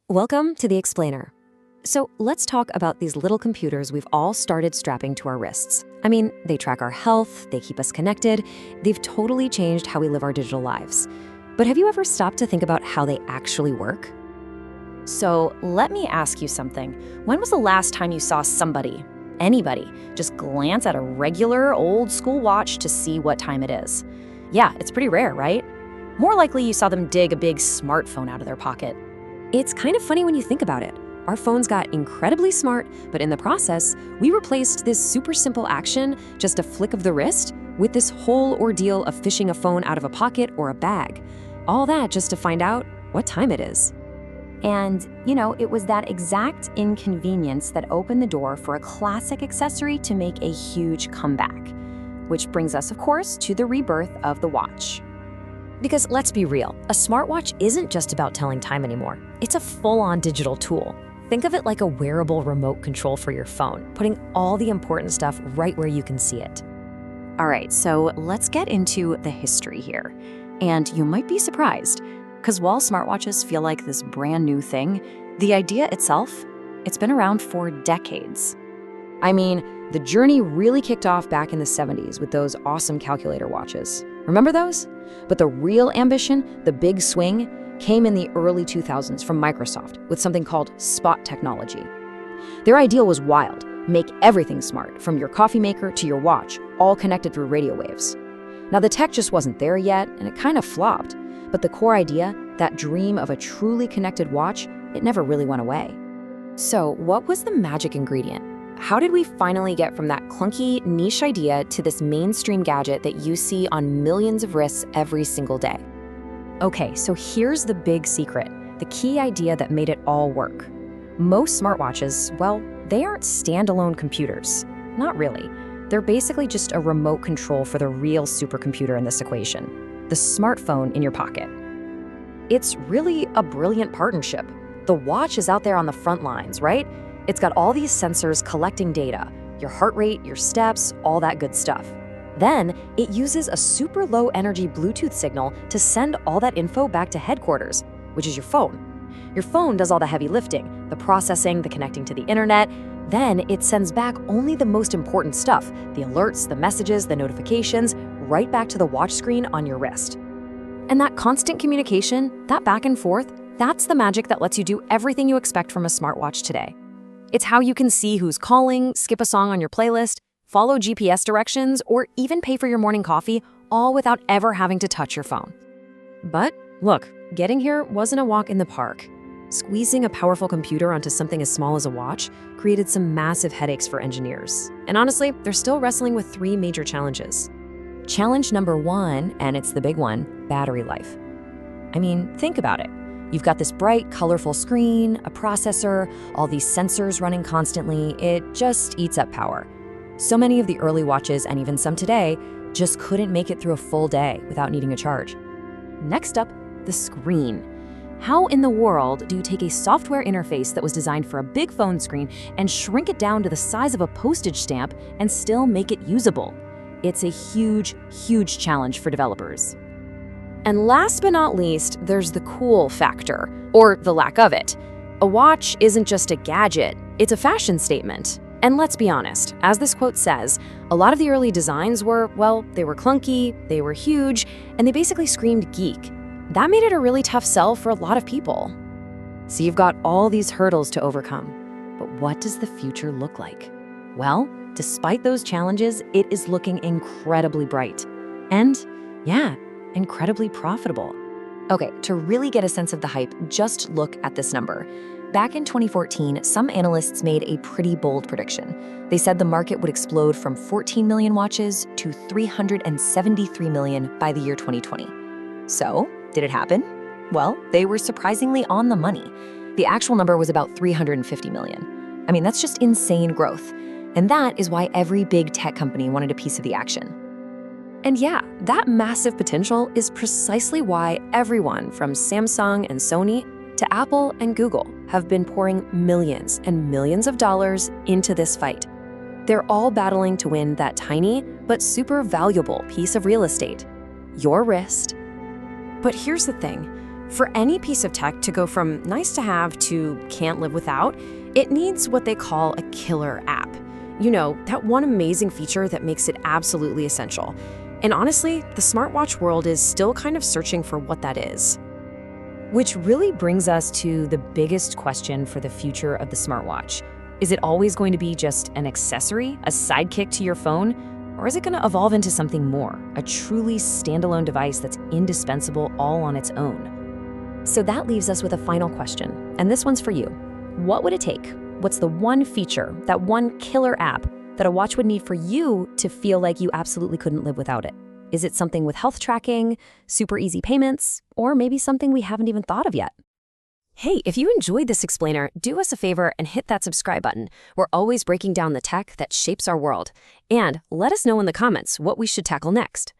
Welcome to the Explainer. So let's talk about these little computers we've all started strapping to our wrists. I mean, they track our health, they keep us connected, they've totally changed how we live our digital lives. But have you ever stopped to think about how they actually work? So let me ask you something. When was the last time you saw somebody, anybody, just glance at a regular old school watch to see what time it is? Yeah, it's pretty rare, right? More likely you saw them dig a big smartphone out of their pocket. It's kind of funny when you think about it. Our phones got incredibly smart, but in the process, we replaced this super simple action, just a flick of the wrist, with this whole ordeal of fishing a phone out of a pocket or a bag. All that just to find out what time it is. And, it was that exact inconvenience that opened the door for a classic accessory to make a huge comeback. Which brings us, of course, to the rebirth of the watch. Because let's be real, a smartwatch isn't just about telling time anymore. It's a full-on digital tool. Think of it like a wearable remote control for your phone, putting all the important stuff right where you can see it. All right, so let's get into the history here. And you might be surprised, because while smartwatches feel like this brand new thing, the idea itself, it's been around for decades. I mean, the journey really kicked off back in the 70s with those awesome calculator watches. Remember those? But the real ambition, the big swing, came in the early 2000s from Microsoft with something called spot technology. Their ideal was wild: make everything smart, from your coffee maker to your watch, all connected through radio waves. Now, the tech just wasn't there yet, and it kind of flopped. But the core idea, that dream of a truly connected watch, it never really went away. So what was the magic ingredient? How did we finally get from that clunky, niche idea to this mainstream gadget that you see on millions of wrists every single day? Okay, so here's the big secret, the key idea that made it all work. Most smartwatches, well, they aren't standalone computers. Not really. They're basically just a remote control for the real supercomputer in this equation, the smartphone in your pocket. It's really a brilliant partnership. The watch is out there on the front lines, right? It's got all these sensors collecting data, your heart rate, your steps, all that good stuff. Then it uses a super low energy Bluetooth signal to send all that info back to headquarters, which is your phone. Your phone does all the heavy lifting, the processing, the connecting to the internet. Then it sends back only the most important stuff, the alerts, the messages, the notifications, right back to the watch screen on your wrist. And that constant communication, that back and forth, that's the magic that lets you do everything you expect from a smartwatch today. It's how you can see who's calling, skip a song on your playlist, follow GPS directions, or even pay for your morning coffee, all without ever having to touch your phone. But look, getting here wasn't a walk in the park. Squeezing a powerful computer onto something as small as a watch created some massive headaches for engineers. And honestly, they're still wrestling with 3 major challenges. Challenge number 1, and it's the big one, battery life. I mean, think about it. You've got this bright, colorful screen, a processor, all these sensors running constantly. It just eats up power. So many of the early watches, and even some today, just couldn't make it through a full day without needing a charge. Next up, the screen. How in the world do you take a software interface that was designed for a big phone screen and shrink it down to the size of a postage stamp and still make it usable? It's a huge, huge challenge for developers. And last but not least, there's the cool factor, or the lack of it. A watch isn't just a gadget, it's a fashion statement. And let's be honest, as this quote says, a lot of the early designs were, well, they were clunky, they were huge, and they basically screamed geek. That made it a really tough sell for a lot of people. So you've got all these hurdles to overcome. But what does the future look like? Well, despite those challenges, it is looking incredibly bright. And yeah, incredibly profitable. Okay, to really get a sense of the hype, just look at this number. Back in 2014, some analysts made a pretty bold prediction. They said the market would explode from 14 million watches to 373 million by the year 2020. So, did it happen? Well, they were surprisingly on the money. The actual number was about 350 million. I mean, that's just insane growth. And that is why every big tech company wanted a piece of the action. And yeah, that massive potential is precisely why everyone from Samsung and Sony to Apple and Google have been pouring millions and millions of dollars into this fight. They're all battling to win that tiny but super valuable piece of real estate, your wrist. But here's the thing, For any piece of tech to go from nice to have to can't live without, it needs what they call a killer app. You know, that one amazing feature that makes it absolutely essential. And honestly, the smartwatch world is still kind of searching for what that is. Which really brings us to the biggest question for the future of the smartwatch. Is it always going to be just an accessory, a sidekick to your phone? Or is it going to evolve into something more, a truly standalone device that's indispensable all on its own? So that leaves us with a final question, and this one's for you. What would it take? What's the one feature, that one killer app, that a watch would need for you to feel like you absolutely couldn't live without it? Is it something with health tracking, super easy payments, or maybe something we haven't even thought of yet? Hey, if you enjoyed this explainer, do us a favor and hit that subscribe button. We're always breaking down the tech that shapes our world. And let us know in the comments what we should tackle next.